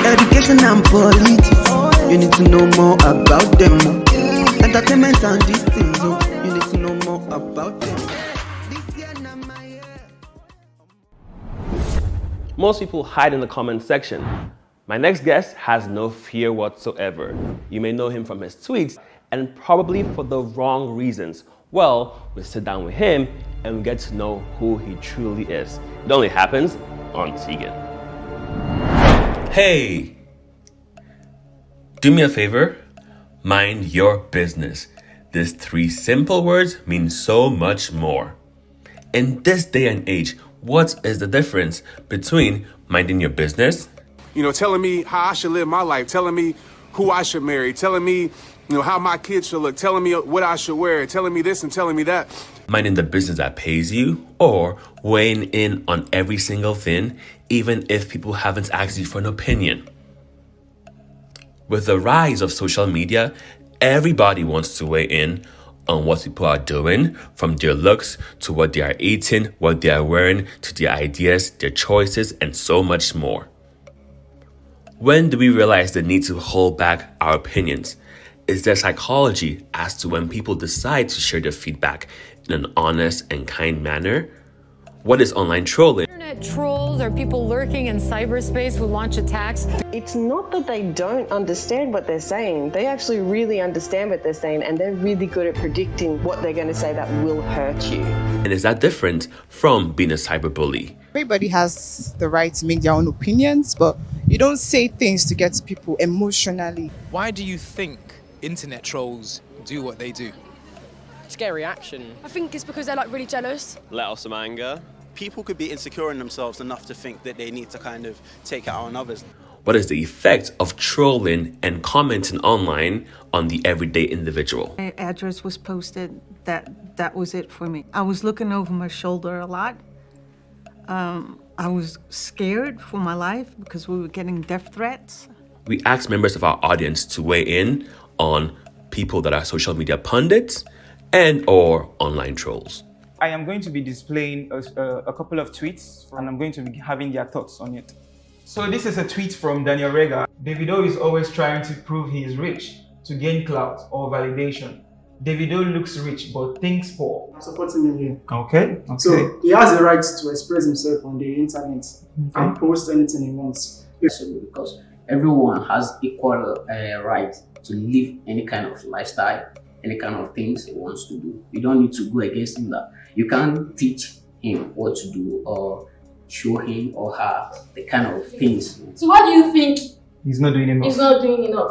Education and politics, you need to know more about them. Entertainment and these things, you need to know more about them. Most people hide in the comment section. My next guest has no fear whatsoever. You may know him from his tweets, and probably for the wrong reasons. Well, we sit down with him and we get to know who he truly is. It only happens on Tegan. Hey! Do me a favor. Mind your business. These 3 simple words mean so much more. In this day and age, what is the difference between minding your business? Telling me how I should live my life, telling me who I should marry, telling me, how my kids should look, telling me what I should wear, telling me this and telling me that. Minding the business that pays you, or weighing in on every single thing, even if people haven't asked you for an opinion. With the rise of social media, everybody wants to weigh in on what people are doing, from their looks to what they are eating, what they are wearing, to their ideas, their choices, and so much more. When do we realize the need to hold back our opinions? Is there psychology as to when people decide to share their feedback in an honest and kind manner? What is online trolling? Internet trolls are people lurking in cyberspace who launch attacks. It's not that they don't understand what they're saying. They actually really understand what they're saying, and they're really good at predicting what they're going to say that will hurt you. And is that different from being a cyberbully? Everybody has the right to make their own opinions, but you don't say things to get people emotionally. Why do you think internet trolls do what they do? Scary reaction. I think it's because they're really jealous. Let off some anger. People could be insecure in themselves enough to think that they need to kind of take it out on others. What is the effect of trolling and commenting online on the everyday individual? My address was posted. That was it for me. I was looking over my shoulder a lot. I was scared for my life because we were getting death threats. We asked members of our audience to weigh in on people that are social media pundits and or online trolls. I am going to be displaying a couple of tweets, and I'm going to be having their thoughts on it. So this is a tweet from Daniel Regha. Davido is always trying to prove he is rich to gain clout or validation. Davido looks rich but thinks poor. I'm supporting him here. Okay. So he has the right to express himself on the internet and post anything he wants. Because everyone has equal right to live any kind of lifestyle, any kind of things he wants to do. You don't need to go against him. That you can't teach him what to do or show him or her the kind of things. So why do you think he's not doing enough? He's not doing enough.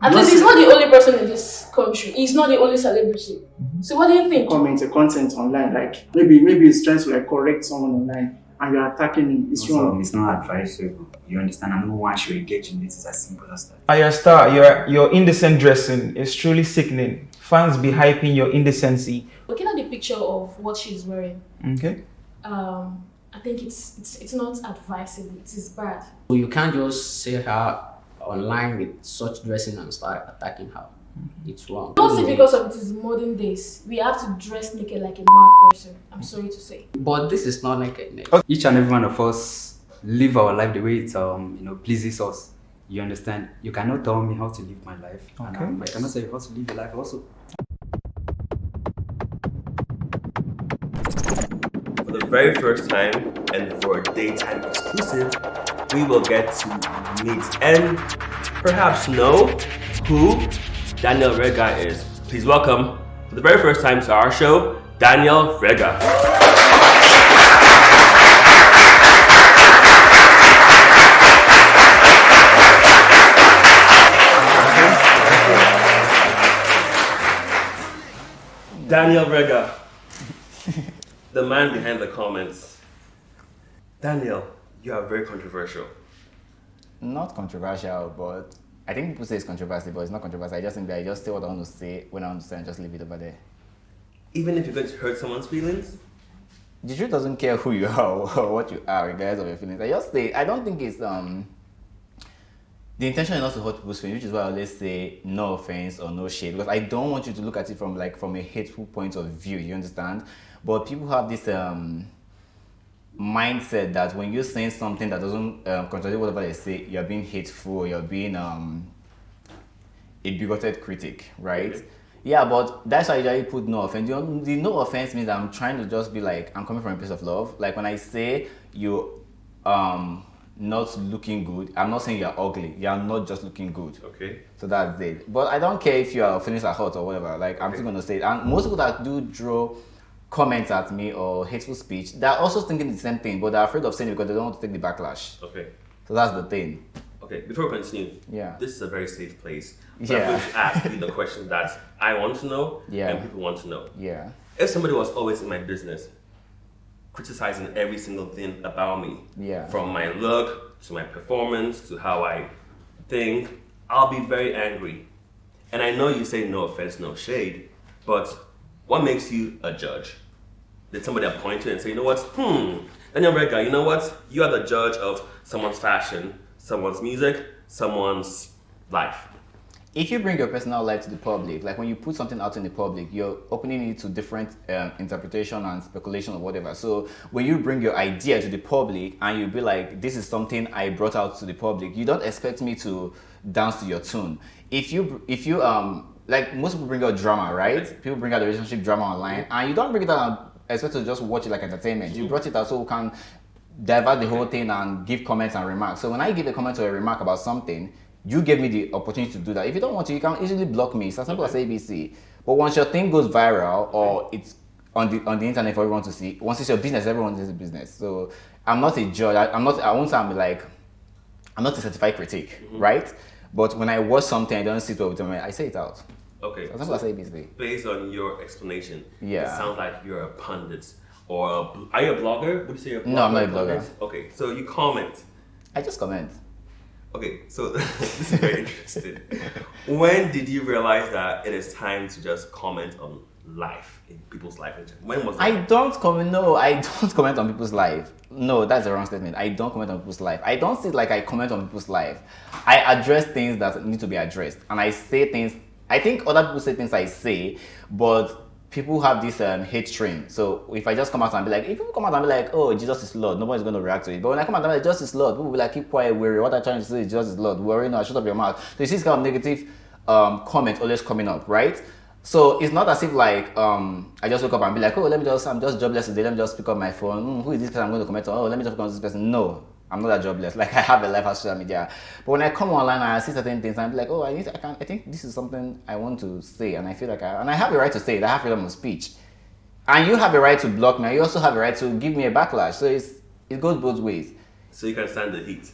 At least he's not the only person in this country. He's not the only celebrity. So what do you think? Comment a content online, like maybe he's trying to correct someone online, and you're attacking him. It's wrong. It's not advisable. You understand? And no one should engage in it. It's as simple as that. Aya Star, your indecent dressing is truly sickening. Fans be hyping your indecency. Looking at the picture of what she's wearing, okay. I think it's not advisable. It is bad. So you can't just say her online with such dressing and start attacking her. It's wrong. Mostly because of it is modern days. We have to dress naked like a mad person. I'm sorry to say. But this is not nakedness. Each and every one of us live our life the way it pleases us. You understand? You cannot tell me how to live my life. Okay. And I cannot say how to live your life also. For the very first time and for a daytime exclusive, we will get to meet and perhaps know who Daniel Regha is. Please welcome, for the very first time to our show, Daniel Regha. Daniel Regha, the man behind the comments. Daniel, you are very controversial. Not controversial, but I think people say it's controversial, but it's not controversial. I just think that I just say what I want to say when I want to say and just leave it over there. Even if you're going to hurt someone's feelings? The truth doesn't care who you are or what you are, regardless of your feelings. I just say, I don't think it's, the intention is not to hurt people's feelings, which is why I always say no offense or no shade, because I don't want you to look at it from a hateful point of view, you understand? But people have this, mindset that when you're saying something that doesn't contradict whatever they say, you're being hateful, you're being a bigoted critic, right? Okay. Yeah, but that's why I usually put no offense. The no offense means that I'm trying to just be like, I'm coming from a place of love. Like when I say you not looking good, I'm not saying you're ugly. You're not just looking good. Okay. So that's it. But I don't care if your feelings are hot or whatever. Like I'm still gonna say it. And most people that do draw comments at me or hateful speech, they're also thinking the same thing, but they're afraid of saying it because they don't want to take the backlash. Okay. So that's the thing. Okay, before we continue, yeah, this is a very safe place. So I'm going to ask you the question that I want to know and people want to know. Yeah. If somebody was always in my business, criticizing every single thing about me, from my look to my performance to how I think, I'll be very angry. And I know you say no offense, no shade, but what makes you a judge? Did somebody appoint you and say, you know what, Daniel Regha, you know what? You are the judge of someone's fashion, someone's music, someone's life. If you bring your personal life to the public, like when you put something out in the public, you're opening it to different interpretation and speculation or whatever. So when you bring your idea to the public and you be like, this is something I brought out to the public, you don't expect me to dance to your tune. If you like most people bring out drama, right? People bring out the relationship drama online, and you don't bring it out and expect to just watch it like entertainment. You brought it out so we can divert the whole thing and give comments and remarks. So when I give a comment or a remark about something, you gave me the opportunity to do that. If you don't want to, you can easily block me. It's as simple as ABC. But once your thing goes viral or it's on the internet for everyone to see, once it's your business, everyone is a business. So I'm not a judge. I won't say I'm not a certified critic, right? But when I watch something I don't sit well with me, I say it out. Okay. So as simple as ABC. Based on your explanation, it sounds like you're a pundit. Or are you a blogger? Would you say you're a blogger? No, I'm not a blogger. Okay, so you comment. I just comment. Okay, so this is very interesting. When did you realize that it is time to just comment on life, in people's life? When was that? I don't comment on people's life. No, that's the wrong statement. I don't comment on people's life. I don't say like I comment on people's life. I address things that need to be addressed. And I say things, I think other people say things I say, but people have this hate train. So if I just come out and be like, if people come out and be like, oh, Jesus is Lord, nobody's going to react to it. But when I come out and be like, Jesus is Lord, people will be like, keep quiet, weary. What I'm trying to say is Jesus is Lord. We already know, shut up your mouth. So you see this kind of negative comment always coming up, right? So it's not as if like I just wake up and be like, oh, I'm just jobless today. Let me just pick up my phone. Who is this person I'm going to comment on? Oh, let me just pick on this person. No, I'm not that jobless. Like I have a life on social media. But when I come online and I see certain things, I'm like, oh, I think this is something I want to say, and I feel like I have a right to say it. I have freedom of speech, and you have a right to block me. And you also have a right to give me a backlash. So it goes both ways. So you can stand the heat.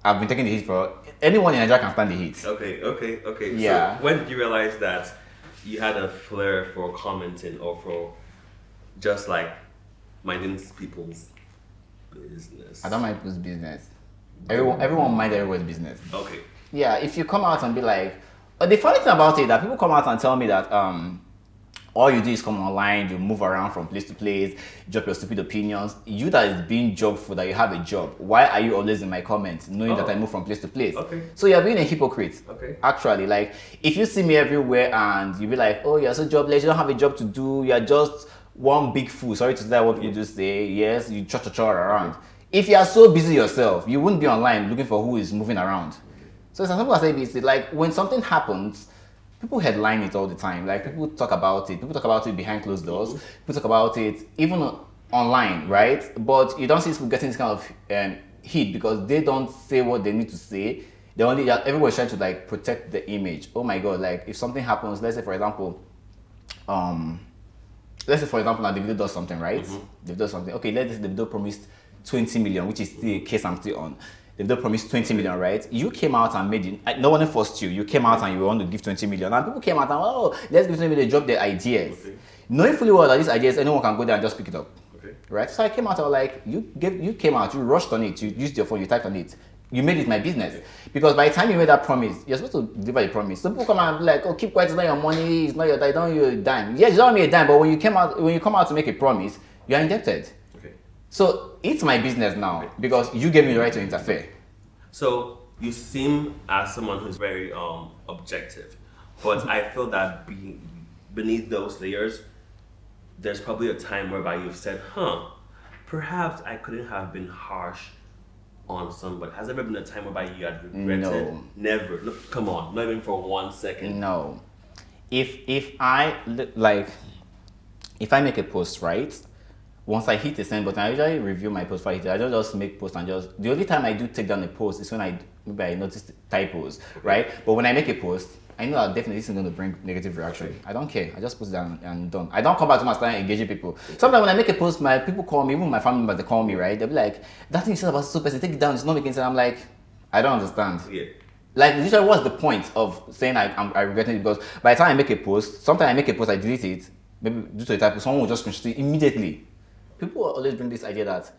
I've been taking the heat for anyone in Nigeria can stand the heat. Okay. Yeah. So when did you realize that you had a flair for commenting or for just like minding people's business? I don't mind people's business. Everyone mind everyone's business. Okay. Yeah, if you come out and be like, the funny thing about it is that people come out and tell me that all you do is come online, you move around from place to place, drop your stupid opinions. You that is being jobful, that you have a job, why are you always in my comments knowing that I move from place to place? Okay. So you're being a hypocrite. Okay. Actually, like if you see me everywhere and you be like, oh, you're so jobless, you don't have a job to do, you're just one big fool. Sorry to say that what people just say. Yes, you cha around. If you are so busy yourself, you wouldn't be online looking for who is moving around. So it's as simple as ABC. Like when something happens, people headline it all the time. Like people talk about it. People talk about it behind closed doors. People talk about it even online, right? But you don't see people getting this kind of heat because they don't say what they need to say. Everyone's trying to like protect the image. Oh my God! Like if something happens, let's say for example, now Davido does something, right? Davido does something. Okay, let's say Davido promised 20 million, which is the case I'm still on. Davido promised 20 million, right? You came out and made it. No one forced you. You came out and you want to give 20 million. And people came out and, oh, let's give 20 million, they drop their ideas. Okay. Knowing fully well that these ideas, anyone can go there and just pick it up. Okay. Right? So I came out, I was like, you came out, you rushed on it, you used your phone, you typed on it. You made it my business. Okay. Because by the time you made that promise, you're supposed to deliver a promise. Some people come out and be like, oh, keep quiet, it's not your money, it's not your, don't owe you a dime. Yes, you don't owe me a dime, but when you come out to make a promise, you're indebted. Okay. So it's my business now because you gave me the right to interfere. So you seem as someone who's very objective, but I feel that beneath those layers, there's probably a time whereby you've said, perhaps I couldn't have been harsh on somebody. Has there ever been a time whereby you had regretted? No. Never. Look, come on, not even for 1 second. No. If I like, if I make a post, right? Once I hit the send button, I usually review my post. I don't just make posts and just. The only time I do take down a post is when I notice typos, right? But when I make a post, I know that definitely this is going to bring negative reaction. I don't care. I just post it down and done. I don't come back to my start engaging people. Sometimes when I make a post, my people call me, even my family members, they call me, right? They'll be like, "That thing you said about so person, take it down. It's not making sense." I'm like, I don't understand. Yeah. Like, literally, what's the point of saying I regret it? Because by the time I make a post, sometimes I make a post, I delete it, maybe due to a typo, someone will just screenshot it immediately. People always bring this idea that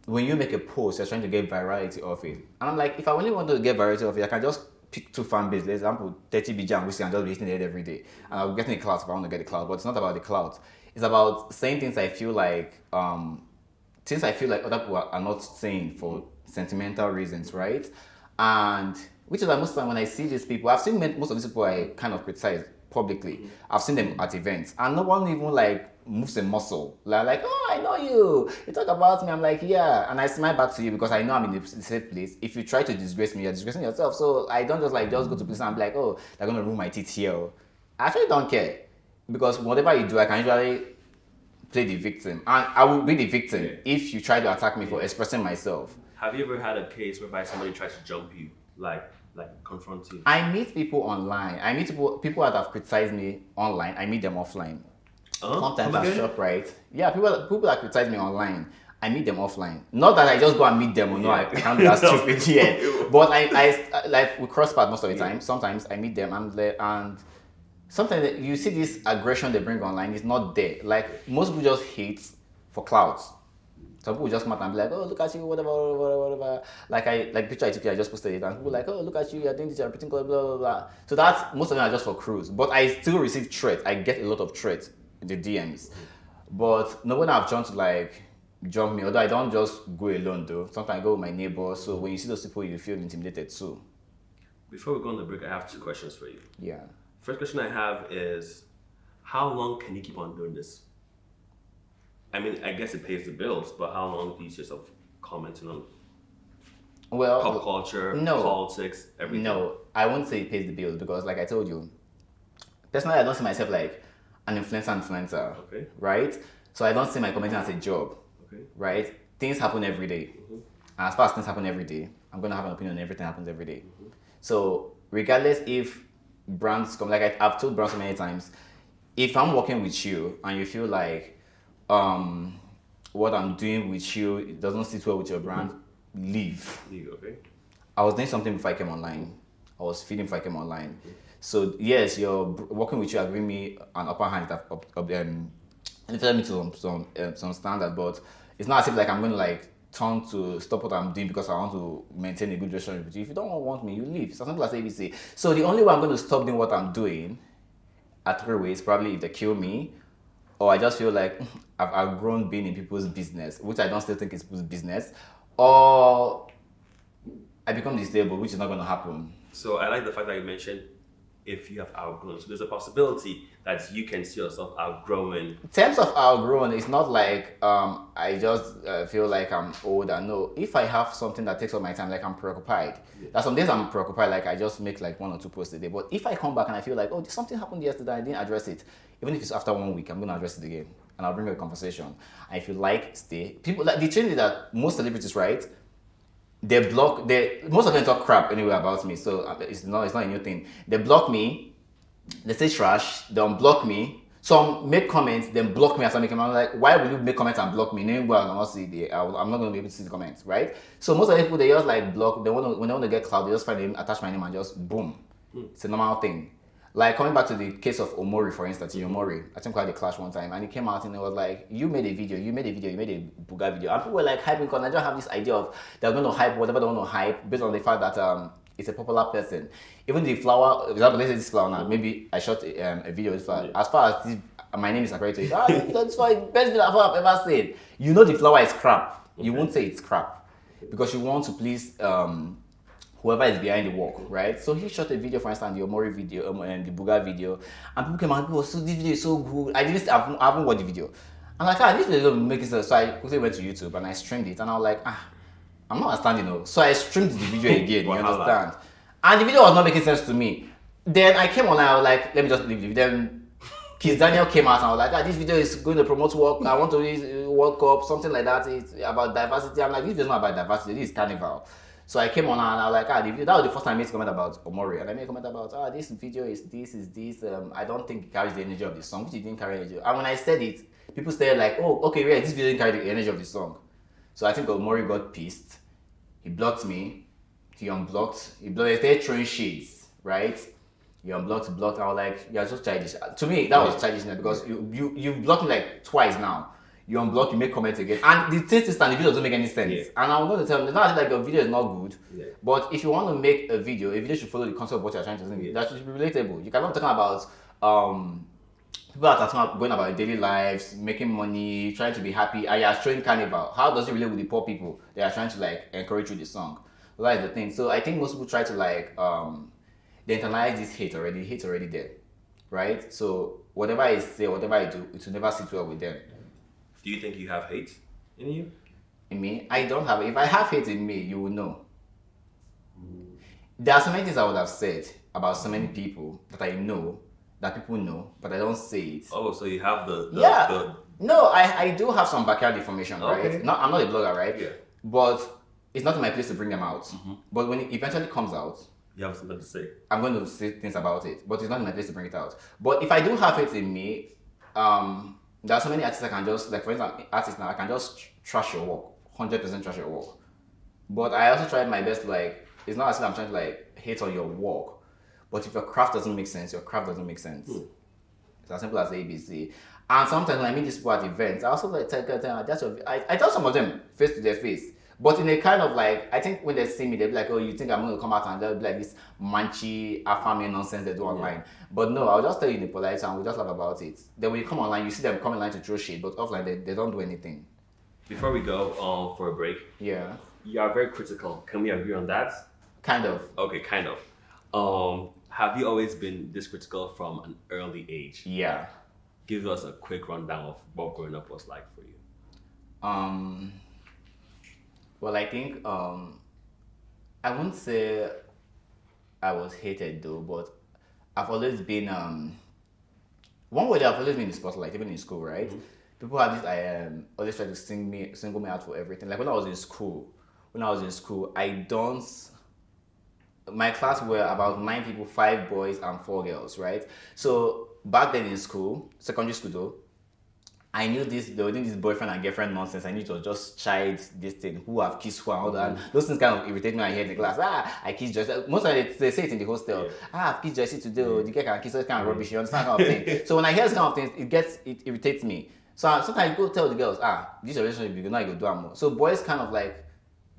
when you make a post, you're trying to get virality of it. And I'm like, if I only want to get virality of it, I can just pick 2 fan bases. For example, 30 BJ and Whiskey and just be hitting it every day. And I'll get in the clout if I want to get the clout. But it's not about the clout. It's about saying things I feel like other people are not saying for sentimental reasons, right? And which is why most of the time when I see these people, I've seen most of these people I kind of criticize publicly. I've seen them at events, and no one even like moves a muscle. Like, oh, I know you. You talk about me. I'm like, yeah, and I smile back to you because I know I'm in a safe place. If you try to disgrace me, you're disgracing yourself. So I don't just go to places and be like, oh, they're gonna ruin my teeth here. I actually don't care because whatever you do, I can usually play the victim, and I will be the victim if you try to attack me for expressing myself. Have you ever had a case whereby somebody tries to jump you, like confront you? I meet people online. I meet people that have criticized me online. I meet them offline. Sometimes at shop, right? Yeah, people that criticize me online, I meet them offline. Not that I just go and meet them, or no, I can't be that stupid yet. But I like we cross paths most of the time. Sometimes I meet them and sometimes you see this aggression they bring online is not there. Like most people just hate for clouds. Some people just come out and be like, oh, look at you, whatever. Like picture I took, I just posted it, and people like, oh, look at you, you're doing this, you're repeating, blah, blah, blah. So that's, most of them are just for cruise. But I still receive threats. I get a lot of threats in the DMs. But no one have tried to like jump me, although I don't just go alone though. Sometimes I go with my neighbor, so when you see those people, you feel intimidated too. Before we go on the break, I have 2 questions for you. Yeah. First question I have is, how long can you keep on doing this? I mean, I guess it pays the bills, but how long do you see yourself commenting on pop culture, politics, everything? No, I won't say it pays the bills because, like I told you, personally, I don't see myself like an influencer, okay, right? So I don't see my commenting as a job, okay, right? Things happen every day. And as far as things happen every day, I'm going to have an opinion on everything that happens every day. So regardless if brands come, like I've told brands so many times, if I'm working with you and you feel like what I'm doing with you, it doesn't sit well with your brand, leave. Okay. I was doing something before I came online. I was feeding before I came online. So yes, you're working with you, are giving me an upper hand lifted me to some standard, but it's not as if like I'm going to like turn to stop what I'm doing because I want to maintain a good relationship with you. If you don't want me, you leave. It's as simple as ABC. So the only way I'm going to stop doing what I'm doing are 3 ways. Probably if they kill me, or I just feel like I've outgrown being in people's business, which I don't still think is people's business, or I become disabled, which is not going to happen. So I like the fact that you mentioned if you have outgrown. So there's a possibility that you can see yourself outgrowing. In terms of outgrown, it's not like I just feel like I'm older. No, if I have something that takes up my time, like I'm preoccupied. There's some days I'm preoccupied, like I just make like 1 or 2 posts a day. But if I come back and I feel like, oh, something happened yesterday, I didn't address it. Even if it's after 1 week, I'm going to address it again. And I'll bring a conversation. And if you like, stay. People, like the trend is that most celebrities, right? Most of them talk crap anyway about me, so it's not a new thing. They block me, they say trash, they unblock me. Some make comments, then block me as I'm making. I'm like, why will you make comments and block me? Knowing well, I'm not going to be able to see the comments, right? So most of the people, they just like block. When they want to get clout, they just find attach my name and just boom. It's a normal thing. Like coming back to the case of Omori, for instance, Omori, I think we had a clash one time, and he came out and it was like, you made a Buga video, and people were like hyping because I don't have this idea of they're going to hype whatever they want to hype based on the fact that it's a popular person. Even the flower, for example, let's say this flower now, maybe I shot a video with flower. As far as my name is accredited, that's why best video I've ever said. You know the flower is crap. You won't say it's crap because you want to please whoever is behind the work, right? So he shot a video, for instance, the Omori video and the Buga video, and people came out and go, so this video is so good. I haven't watched the video. I'm like, this video don't make sense. So I quickly went to YouTube and I streamed it, and I was like, I'm not understanding, though. So I streamed the video again, you understand? And the video was not making sense to me. Then I came online, I was like, let me just leave the video. Then Kiss Daniel came out and I was like, this video is going to promote work. I want to use World Cup, something like that. It's about diversity. I'm like, this video is not about diversity, this is carnival. So I came on and I was like, the video, that was the first time I made a comment about Omori. And I made a comment about, this video is this. I don't think it carries the energy of the song, which it didn't carry energy. And when I said it, people said like, oh, okay, yeah, this video didn't carry the energy of the song. So I think Omori got pissed. He blocked me. He unblocked. He started throwing shades, right? He unblocked, blocked. I was like, you're just childish. To me, that was childishness because you've blocked me like twice now. You unblock, you make comments again. And the thing is, the video doesn't make any sense. Yeah. And I'm going to tell them, it's not like your video is not good. Yeah. But if you want to make a video should follow the concept of what you're trying to say. Yeah. That should be relatable. You cannot be talking about people that are talking about going about their daily lives, making money, trying to be happy, and you're showing carnival. How does it relate with the poor people they are trying to like encourage through the song? So that is the thing. So I think most people try to like they internalize this hate already. Hate's already there, right? So whatever I say, whatever I do, it will never sit well with them. Do you think you have hate in you? In me? I don't have it. If I have hate in me, you will know. There are so many things I would have said about so many people that I know, that people know, but I don't say it. Oh, so you have the No, I do have some backyard information, okay. Right? I'm not a blogger, right? Yeah. But it's not in my place to bring them out. Mm-hmm. But when it eventually comes out, you have something to say. I'm going to say things about it, but it's not in my place to bring it out. But if I do have it in me, there are so many artists I can just, like for instance, artists now, I can just trash your work, 100% trash your work. But I also try my best to like, it's not as if I'm trying to like hate on your work, but if your craft doesn't make sense, your craft doesn't make sense. It's as simple as ABC. And sometimes when I meet these people at events, I also like tell I tell some of them face to their face. But in a kind of like, I think when they see me, they'll be like, oh, you think I'm going to come out and they'll be like this manchy, alpha male nonsense they do online. But no, I'll just tell you in a polite and we'll just laugh about it. Then when you come online, you see them come online to throw shit, but offline, they don't do anything. Before we go for a break, yeah, you are very critical. Can we agree on that? Kind of. Okay, kind of. Have you always been this critical from an early age? Yeah. Give us a quick rundown of what growing up was like for you. Well, I think I won't say I was hated though, but I've always been one way that I've always been in the spotlight, even in school, right? Mm-hmm. People have this always try to single me out for everything. Like when I was in school, my class were about 9 people, 5 boys and 4 girls, right? So back then in school, secondary school though, I knew they were doing this boyfriend and girlfriend nonsense. I knew it was just child this thing, who have kissed who and all that. Those things kind of irritate me. I hear in the class, I kissed Joyce. Most of it, they say it in the hostel. I've kissed Joyce today. The girl can kiss, this kind of rubbish. You understand kind of thing. So when I hear this kind of things, it irritates me. So sometimes I go tell the girls, this relationship you know you go do more. So boys kind of like,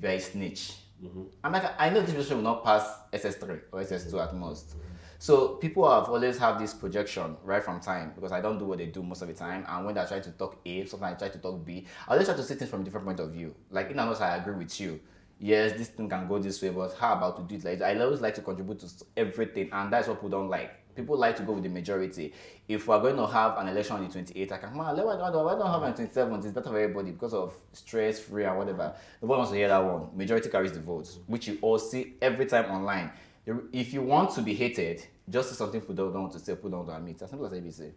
you are a snitch. Mm-hmm. I'm like, I know this relationship will not pass SS3 or SS2 at most. So people have always have this projection right from time because I don't do what they do most of the time. And when they try to talk A, sometimes I try to talk B. I always try to see things from a different point of view. Like in other words, I agree with you. Yes, this thing can go this way, but how about to do it like that? I always like to contribute to everything, and that's what people don't like. People like to go with the majority. If we're going to have an election on the 28th, I can, why don't have it on the 27th? It's better for everybody because of stress free and whatever. Nobody wants to hear that one. Majority carries the votes, which you all see every time online. If you want to be hated, just say something people don't want to say, people don't want to admit. As simple as ABC.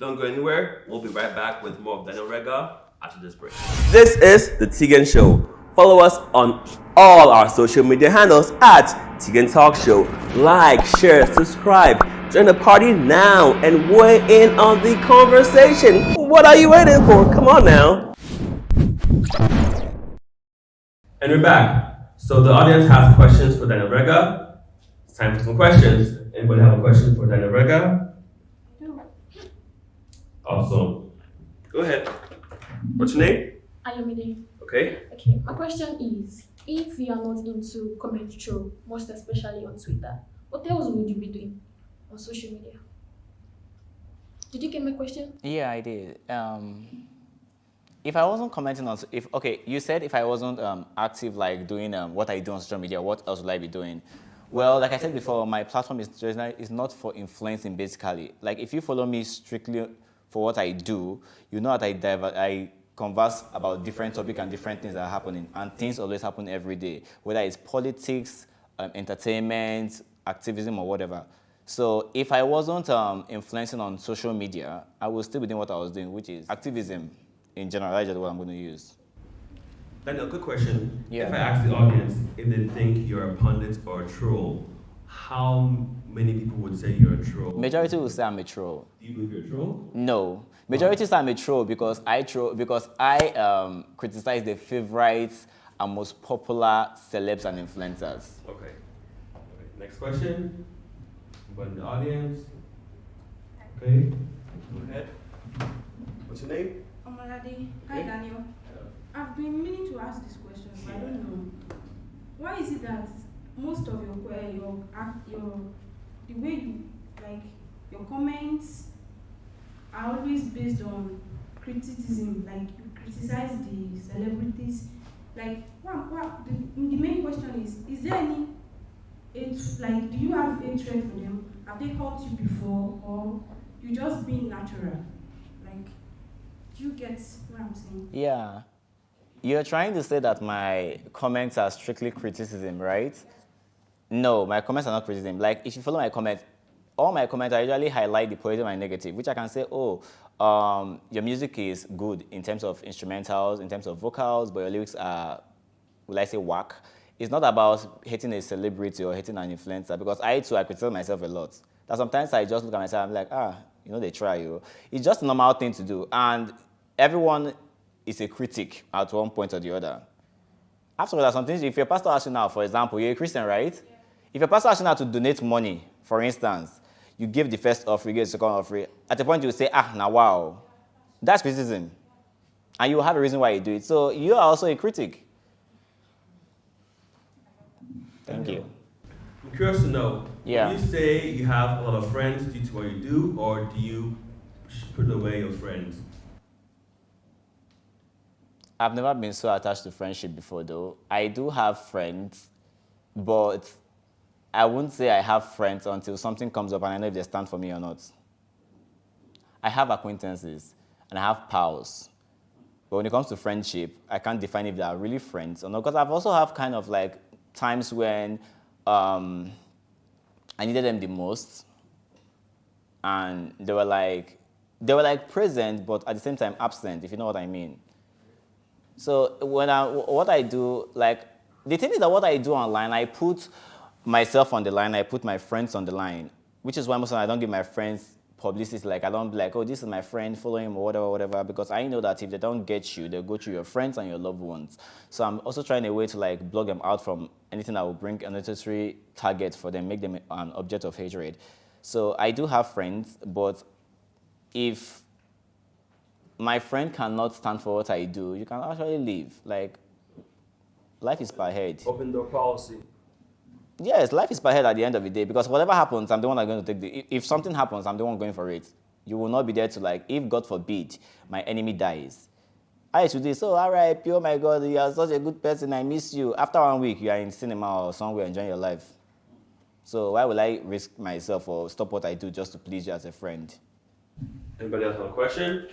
Don't go anywhere. We'll be right back with more of Daniel Regha after this break. This is The Tegan Show. Follow us on all our social media handles at Tegan Talk Show. Like, share, subscribe. Join the party now and weigh in on the conversation. What are you waiting for? Come on now. And we're back. So the audience has questions for Daniel Regha. It's time for some questions. Anybody have a question for Daniel Regha? No. Awesome. Go ahead. What's your name? Ayomide. Okay. Okay, my question is, if you are not into comment show, most especially on Twitter, what else would you be doing on social media? Did you get my question? Yeah, I did. If I wasn't commenting on, you said if I wasn't active, like doing what I do on social media, what else would I be doing? Well, like I said before, my platform is not for influencing basically. Like if you follow me strictly for what I do, you know that I converse about different topics and different things that are happening, and things always happen every day, whether it's politics, entertainment, activism, or whatever. So if I wasn't influencing on social media, I would still be doing what I was doing, which is activism in general. That's just what I'm going to use. Daniel, quick question. Yeah. If I ask the audience if they think you're a pundit or a troll, how many people would say you're a troll? Majority will say I'm a troll. Do you believe you're a troll? No. Majority say I'm a troll because I criticize the favorites and most popular celebs and influencers. Okay. Next question. Anybody in the audience? Okay. Go ahead. What's your name? Omalade. Hi, Daniel. I've been meaning to ask this question, but I don't know. Why is it that most of the way you your comments are always based on criticism, like you criticize the celebrities. Like, the main question is there any do you have hatred for them? Have they hurt you before, or you just being natural? Like, do you get what I'm saying? Yeah. You're trying to say that my comments are strictly criticism, right? No, my comments are not criticism. Like, if you follow my comments, all my comments, I usually highlight the positive and negative, which I can say, your music is good in terms of instrumentals, in terms of vocals, but your lyrics are, will I say, whack. It's not about hating a celebrity or hating an influencer, because I criticize myself a lot. That sometimes I just look at myself, I'm like, they try you. It's just a normal thing to do. And everyone is a critic at one point or the other. After all, sometimes if your pastor asks you now, for example, you're a Christian, right? Yeah. If your pastor asks you now to donate money, for instance, you give the first offering, you give the second offering, at a point you say, now wow. That's criticism. And you have a reason why you do it. So you are also a critic. Thank you. I'm curious to know, yeah. When you say you have a lot of friends due to what you do, or do you put away your friends? I've never been so attached to friendship before, though. I do have friends, but I wouldn't say I have friends until something comes up and I know if they stand for me or not. I have acquaintances and I have pals. But when it comes to friendship, I can't define if they are really friends or not. Because I've also have kind of like times when I needed them the most. And they were like present, but at the same time absent, if you know what I mean. So what I do, like, the thing is that what I do online, I put myself on the line, I put my friends on the line, which is why most of the time I don't give my friends publicity. Like, I don't be like, this is my friend, follow him or whatever, because I know that if they don't get you, they'll go through your friends and your loved ones. So I'm also trying a way to like block them out from anything that will bring unnecessary target for them, make them an object of hatred. So I do have friends, but if my friend cannot stand for what I do, you can actually leave. Like, life is per head. Open door policy. Yes, life is per head at the end of the day, because whatever happens, I'm the one that's going to take if something happens, I'm the one going for it. You will not be there to like, if God forbid, my enemy dies. I should say, so RIP, oh my God, you are such a good person, I miss you. After 1 week, you are in cinema or somewhere enjoying your life. So why will I risk myself or stop what I do just to please you as a friend? Anybody else have a question?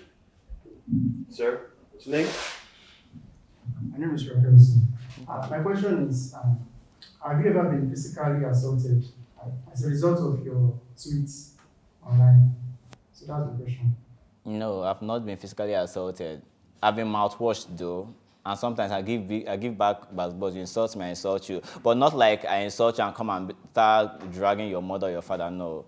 Sir, what's your name? My name is Regha. My question is, have you ever been physically assaulted as a result of your tweets online? So that's the question. No, I've not been physically assaulted. I've been mouthwashed though, and sometimes I give back, but you insult me, I insult you. But not like I insult you and come and start dragging your mother or your father, no.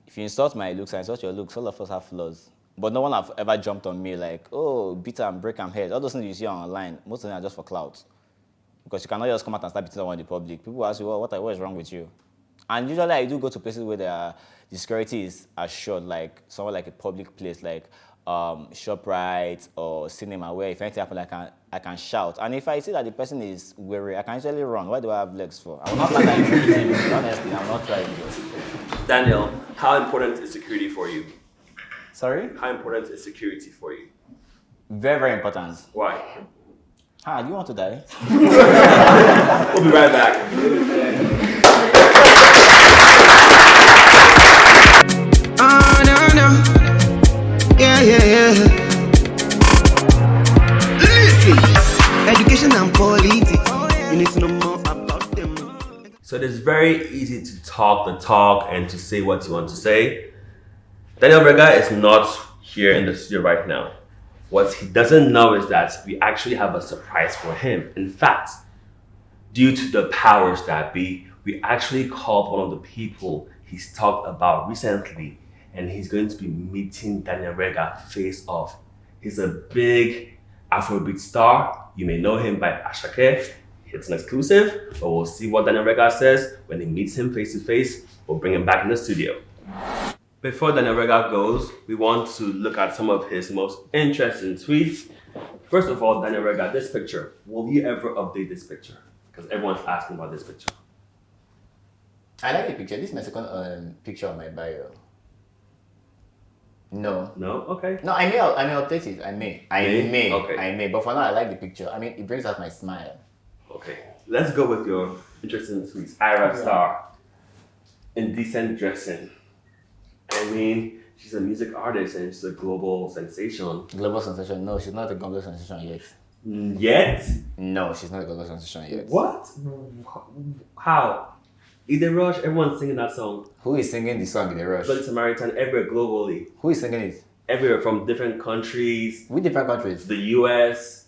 If you insult my looks, I insult your looks. All of us have flaws. But no one have ever jumped on me like, beat and break and head. All those things you see online, most of them are just for clout. Because you cannot just come out and start beating someone in the public. People ask you, what is wrong with you? And usually I do go to places where the security is assured, like somewhere like a public place, like ShopRite or cinema, where if anything happens, I can shout. And if I see that the person is weary, I can usually run. What do I have legs for? I will not stand like him. Honestly, I'm not trying to. Daniel, how important is security for you? Sorry? How important is security for you? Very, very important. Why? Do you want to die? We'll be right back. No. Yeah. So it is very easy to talk the talk and to say what you want to say. Daniel Regha is not here in the studio right now. What he doesn't know is that we actually have a surprise for him. In fact, due to the powers that be, we actually called one of the people he's talked about recently, and he's going to be meeting Daniel Regha face off. He's a big Afrobeat star. You may know him by Ashake. It's an exclusive, but we'll see what Daniel Regha says when he meets him face to face. We'll bring him back in the studio. Before Daniel Regha goes, we want to look at some of his most interesting tweets. First of all, Daniel Regha, this picture, will you ever update this picture? Because everyone's asking about this picture. I like the picture. This is my second picture on my bio. No. No? Okay. No, I may update it. I may. Okay. I may. But for now, I like the picture. I mean, it brings out my smile. Okay. Let's go with your interesting tweets. Ira Star. Indecent dressing. I mean, she's a music artist and she's a global sensation. Global sensation? No, she's not a global sensation yet. Yet? No, she's not a global sensation yet. What? How? In the Rush, everyone's singing that song. Who is singing the song in the Rush? Bloody Samaritan, everywhere globally. Who is singing it? Everywhere from different countries. Which different countries? The US,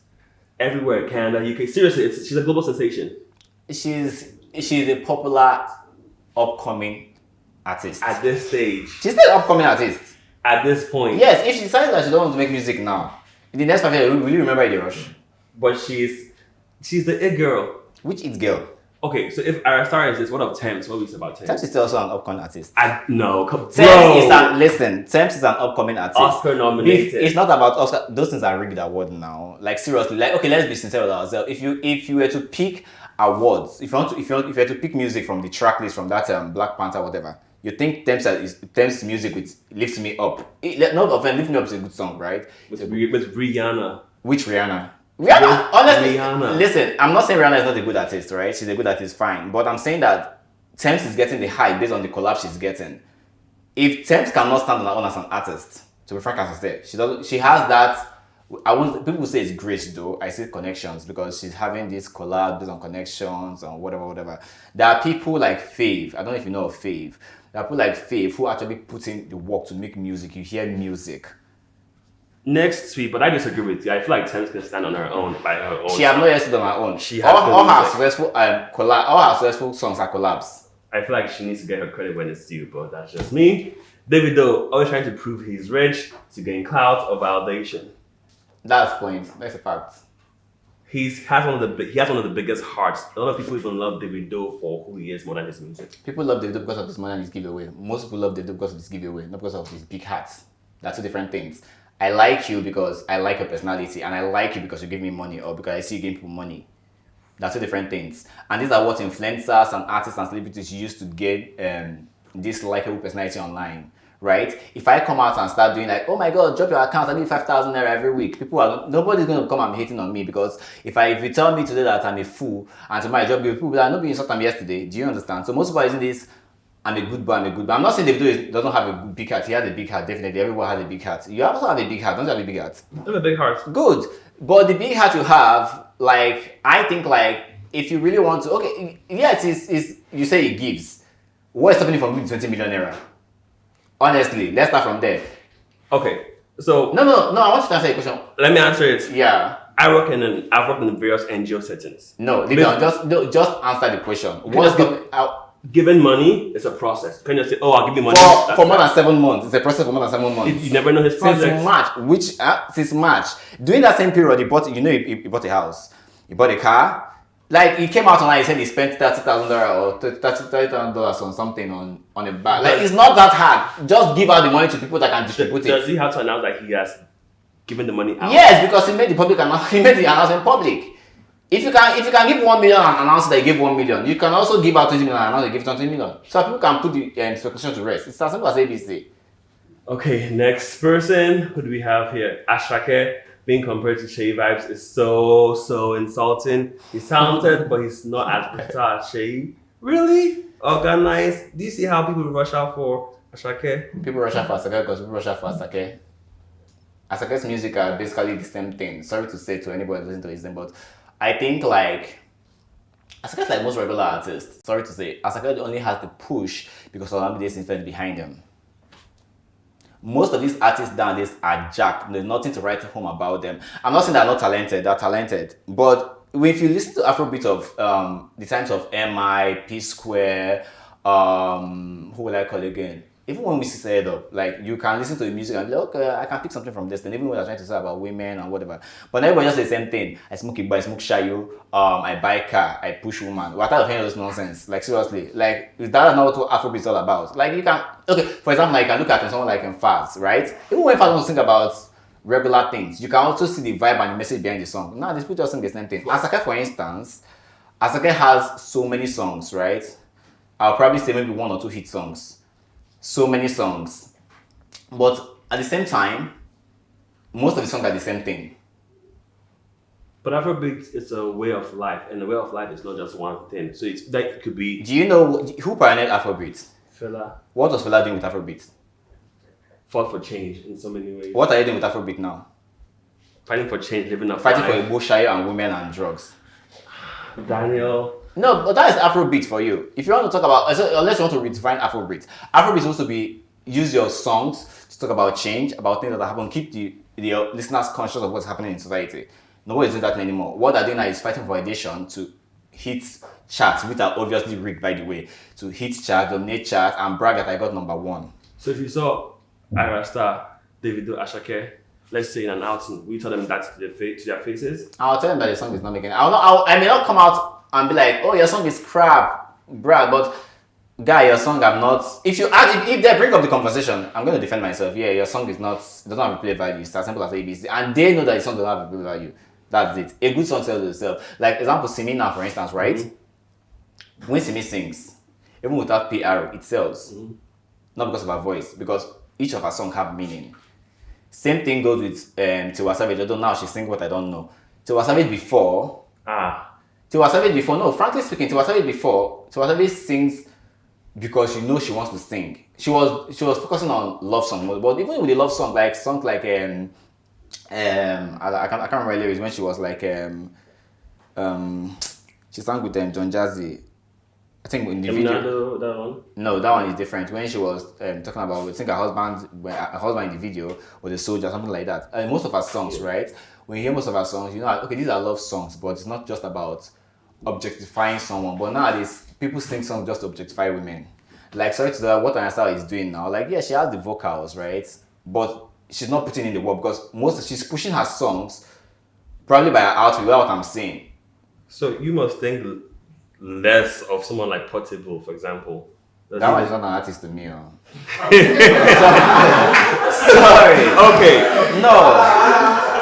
everywhere, Canada, UK. Seriously, she's a global sensation. She's a popular upcoming artist. At this stage. She's still an upcoming artist. At this point. Yes, if she decides that she don't want to make music now, in the next 5 years, will you remember the Rush? But she's the it girl. Which it girl? Okay, so if our star is this, what of Thames? What do we say about Thames? Thames is still also an upcoming artist. No, Thames is an upcoming artist. Oscar nominated. It's not about Oscar. Those things are rigged award now. Like seriously, like okay, let's be sincere with ourselves. If you were to pick awards, if you were to pick music from the track list from that Black Panther whatever, you think Thames music with Lifts Me Up. Not often, Lift Me Up is a good song, right? With Rihanna. Which Rihanna? Rihanna, honestly, Rihanna. Listen, I'm not saying Rihanna is not a good artist, right? She's a good artist, fine. But I'm saying that Thames is getting the hype based on the collab she's getting. If Thames cannot stand on her own as an artist, to be frank as I say, she has that. People say it's grace though. I say connections because she's having this collab based on connections and whatever. There are people like Fave. I don't know if you know of Fave. There are people like Fave who actually put in the work to make music. You hear music. Next tweet, but I disagree with you. I feel like Thames can stand on her own by her own. She has not yet stood on her own. She has all her successful songs are collabs. I feel like she needs to get her credit when it's due, but that's just me. Davido always trying to prove he's rich to gain clout or validation. That's point. That's a fact. He has one of the biggest hearts. A lot of people even love Davido for who he is more than his music. People love Davido because of his money and his giveaway. Most people love Davido because of his giveaway, not because of his big hats. That's two different things. I like you because I like your personality, and I like you because you give me money or because I see you give people money. That's two different things. And these are what influencers and artists and celebrities use to get this likable personality online, right? If I come out and start doing like, oh my God, drop your account, I need 5,000 naira every week. Nobody's going to come and be hating on me because if you tell me today that I'm a fool and tomorrow I drop you, people will be like, nobody insulted me yesterday. Do you understand? So most people are using this. I'm a good boy. I'm not saying Davido doesn't have a big heart. He has a big heart, definitely. Everyone has a big heart. You also have a big heart. Don't you have a big heart? I have a big heart. Good. But the big heart you have, like, I think, like, if you really want to, okay, yeah, you say it gives. What is stopping from giving 20 million naira? Honestly, let's start from there. Okay, so... No, I want you to answer a question. Let me answer it. Yeah. I've worked in various NGO settings. No, just answer the question. Giving money is a process. Can you say, oh, I'll give you money? For more than 7 months. It's a process for more than 7 months. You never know his projects. Since March. During that same period, he bought a house. He bought a car. Like, he came out online, he said he spent $30,000 or $30,000 on something on a bag. Like, it's not that hard. Just give out the money to people that can distribute it. Does he have to announce that he has given the money out? Yes, because he made the announcement public. If you can give 1 million and announce that you give 1 million, you can also give out 20 million and announce that you give 20 million. So people can put the speculation to rest. It's as simple as ABC. Okay, next person. Who do we have here? Ashake. Being compared to Shay Vibes is so insulting. He's talented, but he's not as better as Shay. Really? Organized. Do you see how people rush out for Ashake? People rush out for Ashake because people rush out for Ashake. Ashake's music are basically the same thing. Sorry to say to anybody listening to his name, but I think like Asake is like most regular artists. Sorry to say, Asake only has the push because of Olamide's influence behind them. Most of these artists nowadays are jacked. There's nothing to write home about them. I'm not saying they're not talented. They're talented, but if you listen to Afrobeat of the times of MI, P Square, who will I call again? Even when we set it up, like you can listen to the music and be like, okay, I can pick something from this. And even when they're trying to say about women and whatever, but everybody just say the same thing. I smoke it, I smoke shayo. I buy car, I push woman. What type of hearing those nonsense? Like seriously, like is that not what Afrobeat is all about? Like you can, okay, for example, like you can look at someone like Faz, right? Even when Faz wants to think about regular things, you can also see the vibe and the message behind the song. Now these people just sing the same thing. Asake, for instance, Asake has so many songs, right? I'll probably say maybe 1 or 2 hit songs. So many songs, but at the same time, most of the songs are the same thing. But Afrobeat is a way of life, and the way of life is not just one thing. So it's like it could be. Do you know who pioneered Afrobeat? Fela. What was Fela doing with Afrobeat? Fought for change in so many ways. What are you doing with Afrobeat now? Fighting for change, living up. Fighting for Igbo Shayo and women and drugs. Daniel. No, but that is Afrobeat for you. If you want to talk about, unless you want to redefine Afrobeat, Afrobeat is supposed to be use your songs to talk about change, about things that happen, keep the listeners conscious of what's happening in society. Nobody's doing that anymore. What they're doing now is fighting for addition to hit charts, which are obviously rigged by the way, to hit charts, dominate charts, and brag that I got #1. So if you saw Ira Star, Davido, Asake, let's say in an outing, we tell them that to their faces? I'll tell them that the song is not making it. I may not come out and be like, oh, your song is crap, bruh, but guy, your song I'm not. If they bring up the conversation, I'm going to defend myself. Yeah, your song is not, doesn't have a play value. It's as simple as ABC. And they know that the song doesn't have a play value. That's it. A good song sells itself. Like, example, Simi now, for instance, right? Mm-hmm. When Simi sings, even without PR, it sells. Mm-hmm. Not because of her voice, because each of her songs have meaning. Same thing goes with Tiwa Savage. Although now she's singing what I don't know. Tiwa Savage before. No, frankly speaking, Tiwa Savage sings because she knows she wants to sing. She was focusing on love song, but even with the love song, like songs like I can't remember lyrics when she was like she sang with John Jazzy. I think in the video. That one? No, that one is different. When she was talking about, I think her husband in the video was a soldier, something like that. And most of her songs, right? When you hear most of her songs, you know, okay, these are love songs, but it's not just about objectifying someone. But nowadays, people sing songs just to objectify women. Like, sorry to that, what Anasta is doing now. Like, yeah, she has the vocals, right? But she's not putting in the work because she's pushing her songs probably by her outfit. That's what I'm saying. So you must think less of someone like Portable, for example. That one is not an artist to me. Sorry. Okay. No.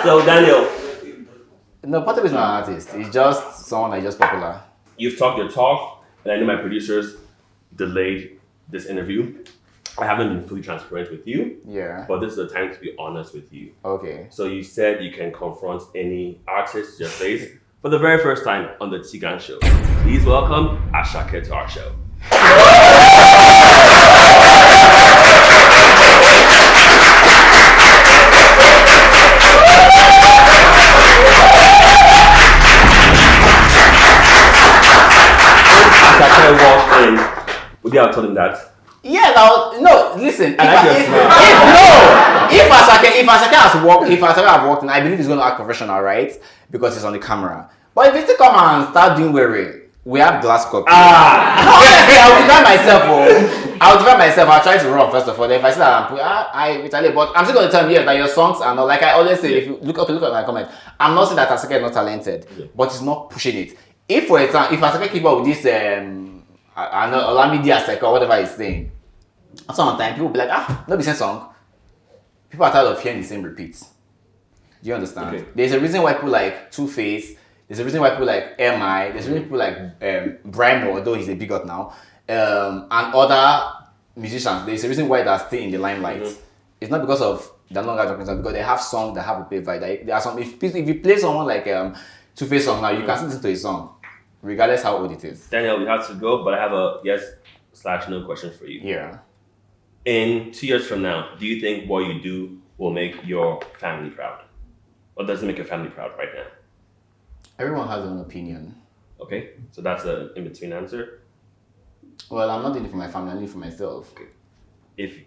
So Daniel. No, Portable is not an artist. He's just someone that's just popular. You've talked your talk, and I know my producers delayed this interview. I haven't been fully transparent with you. Yeah. But this is the time to be honest with you. Okay. So you said you can confront any artist to your face for the very first time on the Tegan show. Please welcome Asake to our show. Asake walked in. Would you have told him that? Yeah, no, listen. If Asake has walked in, I believe he's going to act professional, right? Because he's on the camera. But if he still come and start doing wearing, we have glass cup. No, honestly, I'll defend myself. I'll try to run first of all. If I see that I retaliate, but I'm still going to tell him, yes, that your songs are not, like I always say, if you look at my comment, I'm not saying that Asake is not talented, but he's not pushing it. If, for example, if Asake keep up with this, I know, Olamide Asake or whatever he's saying, after some time, people will be like, not the same song. People are tired of hearing the same repeats. Do you understand? Okay. There's a reason why people like Two-Face, there's a reason why people like MI, there's a reason people like Brimo, although he's a bigot now, and other musicians. There's a reason why they're still in the limelight. Mm-hmm. It's not because of they're not dropping songs, because they have songs that have a play vibe. There are some, if you play someone like Two-Face song now, you can still listen to his song, regardless how old it is. Daniel, we have to go, but I have a yes/no question for you. Yeah. In 2 years from now, do you think what you do will make your family proud? Or does it make your family proud right now? Everyone has an opinion. Okay, so that's an in-between answer. Well, I'm not doing it for my family, I'm doing it for myself. Okay.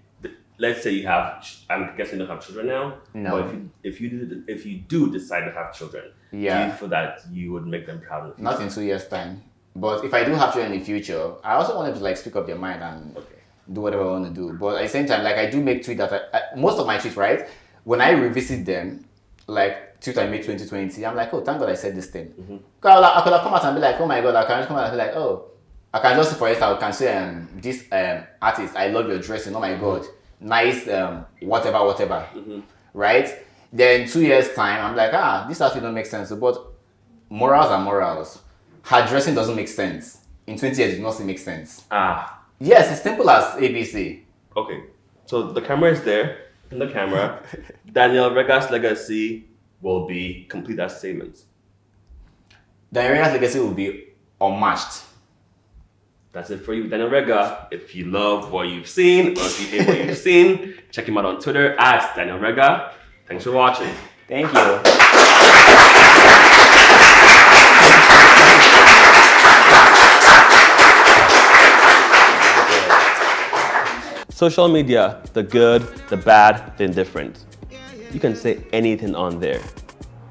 Let's say you have, I'm guessing you don't have children now. No. But if you do decide to have children, do you feel that you would make them proud of you? Not in 2 years' time. But if I do have children in the future, I also want them to like speak up their mind and do whatever I want to do. But at the same time, like I do make tweets that most of my tweets, right? When I revisit them, like tweet I made 2020, I'm like, oh, thank God I said this thing. I could have come out and be like, oh my God, I can just come out and be like, oh, I can just, for instance, I can say, this artist, I love your dressing, oh my God, nice, whatever, right? Then 2 years time, I'm like, this actually don't make sense. But morals are morals. Her dressing doesn't make sense. In 20 years, it does not still make sense. Yes, it's simple as ABC. Okay, so the camera is there. In the camera, Daniel Rega's legacy will be complete as statements. Daniel Rega's legacy will be unmatched. That's it for you, Daniel Regha. If you love what you've seen, or if you hate what you've seen, check him out on Twitter at Daniel Regha. Thanks for watching. Thank you. Social media, the good, the bad, the indifferent. You can say anything on there.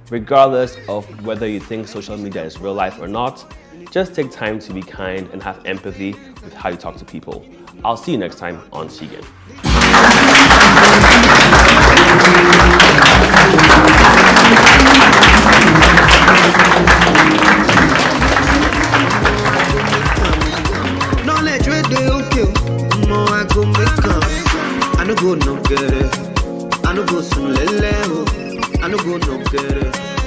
Regardless of whether you think social media is real life or not, just take time to be kind and have empathy with how you talk to people. I'll see you next time on Tegan. Knowledge where they okay. More I go make up. I no go no get it. I no go soon lele. I no go no get it.